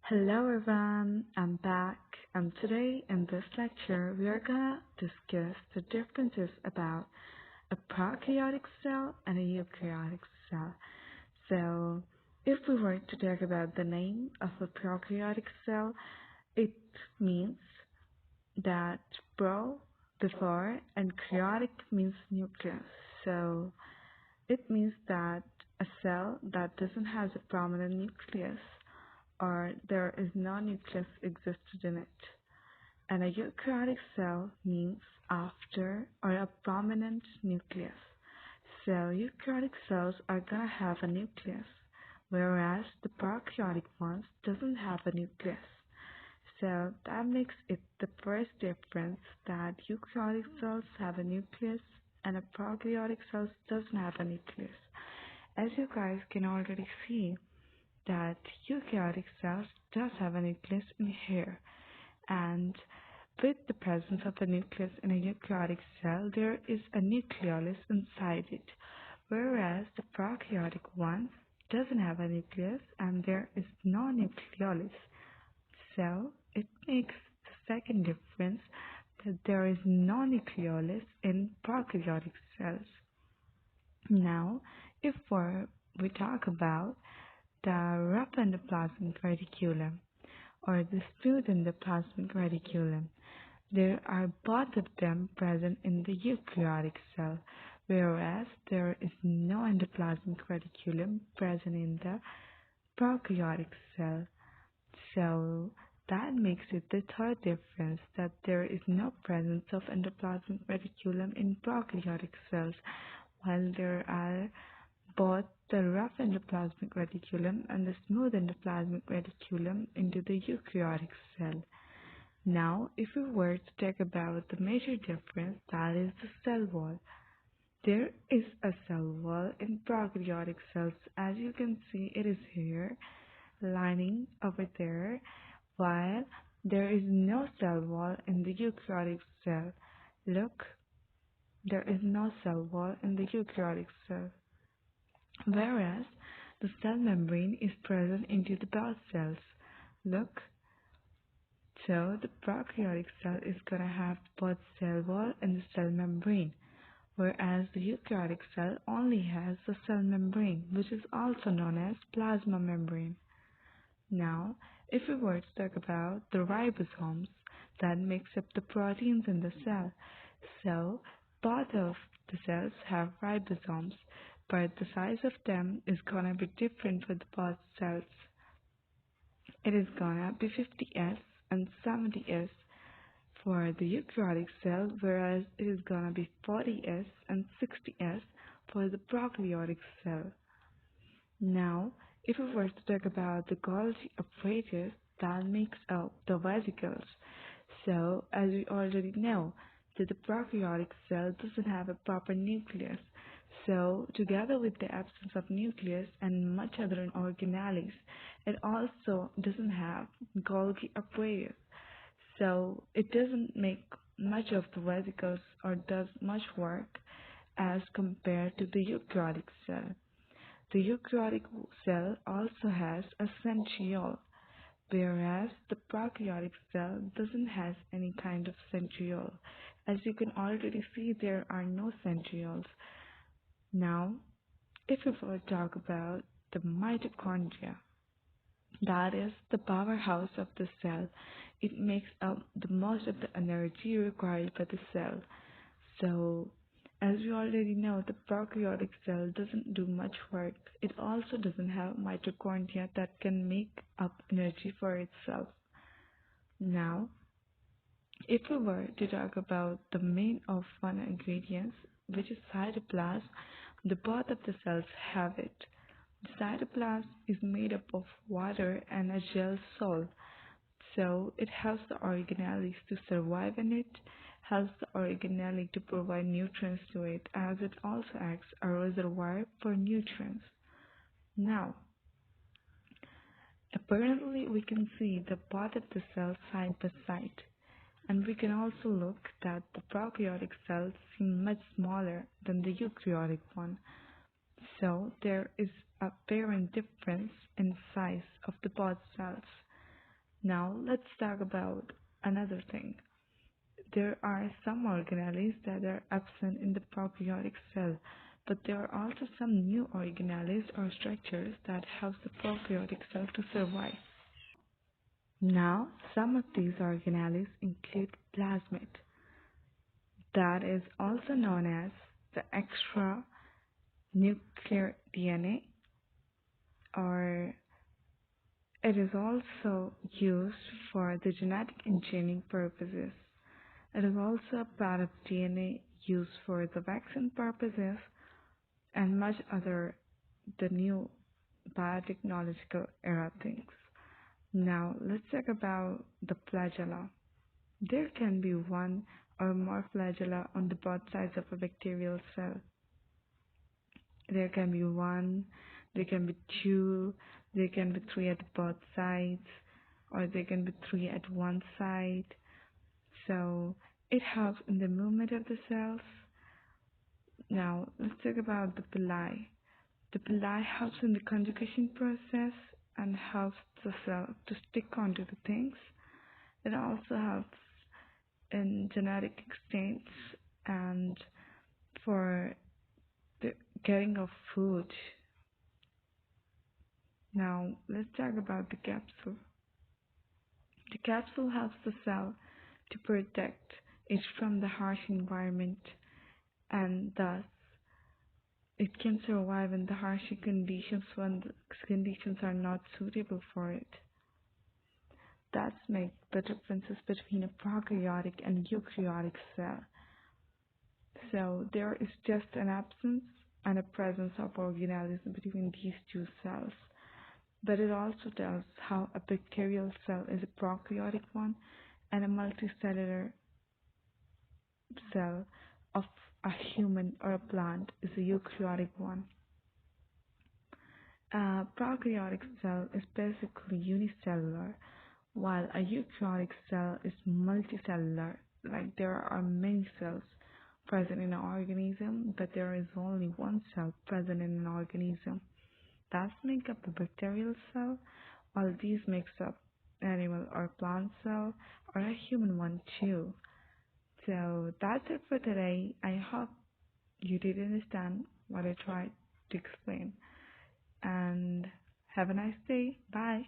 Hello everyone, I'm back, and today in this lecture we are gonna discuss the differences about a prokaryotic cell and a eukaryotic cell. So, if we were to talk about the name of a prokaryotic cell, it means that pro, before, and karyotic means nucleus. So, it means that a cell that doesn't have a prominent nucleus or there is no nucleus existed in it. And a eukaryotic cell means after or a prominent nucleus. So eukaryotic cells are gonna have a nucleus, whereas the prokaryotic ones doesn't have a nucleus. So that makes it the first difference that eukaryotic cells have a nucleus and a prokaryotic cells doesn't have a nucleus. As you guys can already see, that eukaryotic cells does have a nucleus in here, and with the presence of a nucleus in a eukaryotic cell, there is a nucleolus inside it, whereas the prokaryotic one doesn't have a nucleus and there is no nucleolus. So it makes the second difference that there is no nucleolus in prokaryotic cells. Now, if we talk about the rough endoplasmic reticulum or the smooth endoplasmic reticulum, there are both of them present in the eukaryotic cell, whereas there is no endoplasmic reticulum present in the prokaryotic cell. So that makes it the third difference, that there is no presence of endoplasmic reticulum in prokaryotic cells, while there are both the rough endoplasmic reticulum and the smooth endoplasmic reticulum into the eukaryotic cell. Now, if we were to talk about the major difference, that is the cell wall. There is a cell wall in prokaryotic cells. As you can see, it is here, lining over there, while there is no cell wall in the eukaryotic cell. Look, there is no cell wall in the eukaryotic cell, whereas the cell membrane is present into the both cells. Look, so the prokaryotic cell is gonna have both cell wall and the cell membrane, whereas the eukaryotic cell only has the cell membrane, which is also known as plasma membrane. Now, if we were to talk about the ribosomes that makes up the proteins in the cell, so both of the cells have ribosomes, but the size of them is gonna be different for the both cells. It is gonna be 50S and 70S for the eukaryotic cell, whereas it is gonna be 40S and 60S for the prokaryotic cell. Now, if we were to talk about the Golgi apparatus that makes up the vesicles, so as we already know that the prokaryotic cell doesn't have a proper nucleus, so together with the absence of nucleus and much other organelles, it also doesn't have Golgi apparatus. So it doesn't make much of the vesicles or does much work as compared to the eukaryotic cell. The eukaryotic cell also has a centriole, whereas the prokaryotic cell doesn't have any kind of centriole. As you can already see, there are no centrioles. Now, if we will talk about the mitochondria, that is the powerhouse of the cell. It makes up the most of the energy required by the cell. So, as we already know, the prokaryotic cell doesn't do much work. It also doesn't have mitochondria that can make up energy for itself. Now, if we were to talk about the main of one ingredients, which is cytoplasm, the both of the cells have it. The cytoplasm is made up of water and a gel salt, so it helps the organelles to survive in it, helps the organelle to provide nutrients to it, as it also acts a reservoir for nutrients. Now, apparently we can see the both of the cells side by side, and we can also look that the prokaryotic cells seem much smaller than the eukaryotic one. So there is a apparent difference in size of the both cells. Now let's talk about another thing. There are some organelles that are absent in the prokaryotic cell, but there are also some new organelles or structures that help the prokaryotic cell to survive. Now, some of these organelles include plasmid, that is also known as the extra nuclear DNA, or it is also used for the genetic engineering purposes. It is also a part of DNA used for the vaccine purposes and much other the new biotechnological era things. Now let's talk about the flagella. There can be one or more flagella on the both sides of a bacterial cell. There can be one, there can be two, there can be three at both sides, or there can be three at one side. So it helps in the movement of the cells. Now let's talk about the villi. The villi helps in the conjugation process and helps the cell to stick onto the things. It also helps in genetic exchange and for the getting of food. Now let's talk about the capsule. The capsule helps the cell to protect it from the harsh environment, and thus it can survive in the harsh conditions when the conditions are not suitable for it. That makes the differences between a prokaryotic and eukaryotic cell. So there is just an absence and a presence of organelles between these two cells. But it also tells how a bacterial cell is a prokaryotic one and a multicellular cell of a human or a plant is a eukaryotic one. A prokaryotic cell is basically unicellular, while a eukaryotic cell is multicellular. Like there are many cells present in an organism, but there is only one cell present in an organism. That makes up a bacterial cell, while these makes up animal or plant cell or a human one too. So that's it for today. I hope you did understand what I tried to explain. And have a nice day. Bye.